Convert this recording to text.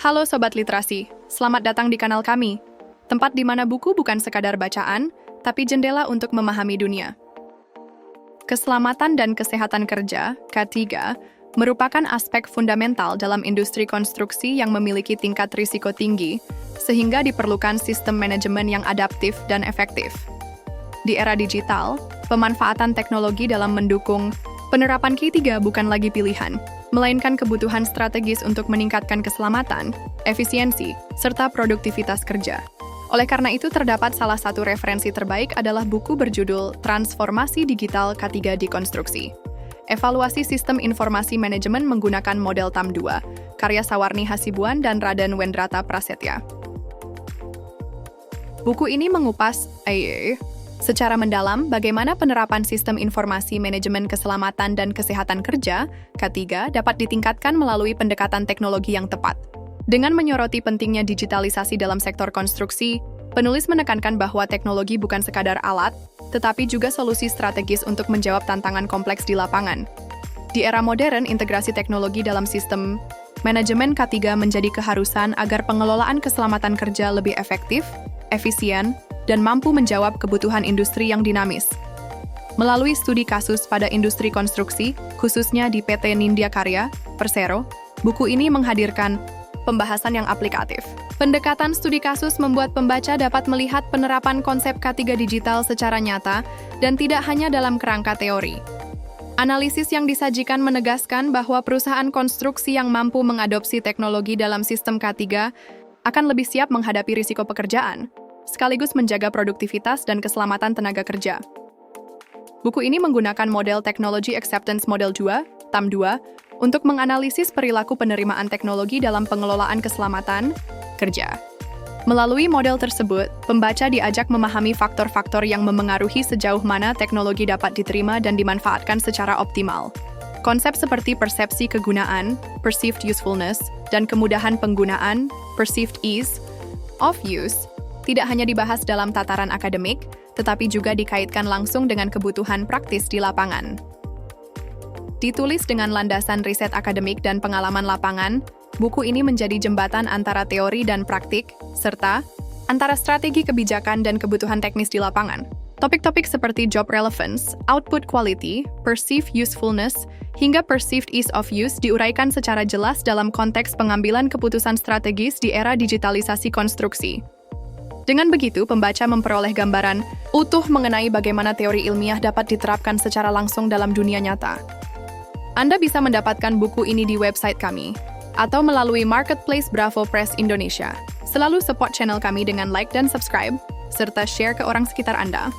Halo Sobat Literasi, selamat datang di kanal kami. Tempat di mana buku bukan sekadar bacaan, tapi jendela untuk memahami dunia. Keselamatan dan kesehatan kerja, K3, merupakan aspek fundamental dalam industri konstruksi yang memiliki tingkat risiko tinggi, sehingga diperlukan sistem manajemen yang adaptif dan efektif. Di era digital, pemanfaatan teknologi dalam mendukung penerapan K3 bukan lagi pilihan, melainkan kebutuhan strategis untuk meningkatkan keselamatan, efisiensi, serta produktivitas kerja. Oleh karena itu, terdapat salah satu referensi terbaik adalah buku berjudul Transformasi Digital K3 di Konstruksi. Evaluasi Sistem Informasi Manajemen menggunakan model TAM2, karya Sawarni Hasibuan dan Raden Wendrata Prasetya. Buku ini mengupas secara mendalam bagaimana penerapan sistem informasi manajemen keselamatan dan kesehatan kerja, K3, dapat ditingkatkan melalui pendekatan teknologi yang tepat. Dengan menyoroti pentingnya digitalisasi dalam sektor konstruksi, penulis menekankan bahwa teknologi bukan sekadar alat, tetapi juga solusi strategis untuk menjawab tantangan kompleks di lapangan. Di era modern, integrasi teknologi dalam sistem manajemen K3 menjadi keharusan agar pengelolaan keselamatan kerja lebih efektif, efisien, dan mampu menjawab kebutuhan industri yang dinamis. Melalui studi kasus pada industri konstruksi, khususnya di PT Nindya Karya, Persero, buku ini menghadirkan pembahasan yang aplikatif. Pendekatan studi kasus membuat pembaca dapat melihat penerapan konsep K3 digital secara nyata dan tidak hanya dalam kerangka teori. Analisis yang disajikan menegaskan bahwa perusahaan konstruksi yang mampu mengadopsi teknologi dalam sistem K3 akan lebih siap menghadapi risiko pekerjaan, sekaligus menjaga produktivitas dan keselamatan tenaga kerja. Buku ini menggunakan model Technology Acceptance Model 2, TAM2, untuk menganalisis perilaku penerimaan teknologi dalam pengelolaan keselamatan kerja. Melalui model tersebut, pembaca diajak memahami faktor-faktor yang memengaruhi sejauh mana teknologi dapat diterima dan dimanfaatkan secara optimal. Konsep seperti persepsi kegunaan, perceived usefulness, dan kemudahan penggunaan, perceived ease of use, tidak hanya dibahas dalam tataran akademik, tetapi juga dikaitkan langsung dengan kebutuhan praktis di lapangan. Ditulis dengan landasan riset akademik dan pengalaman lapangan, buku ini menjadi jembatan antara teori dan praktik, serta antara strategi kebijakan dan kebutuhan teknis di lapangan. Topik-topik seperti job relevance, output quality, perceived usefulness, hingga perceived ease of use diuraikan secara jelas dalam konteks pengambilan keputusan strategis di era digitalisasi konstruksi. Dengan begitu, pembaca memperoleh gambaran utuh mengenai bagaimana teori ilmiah dapat diterapkan secara langsung dalam dunia nyata. Anda bisa mendapatkan buku ini di website kami, atau melalui Marketplace Bravo Press Indonesia. Selalu support channel kami dengan like dan subscribe, serta share ke orang sekitar Anda.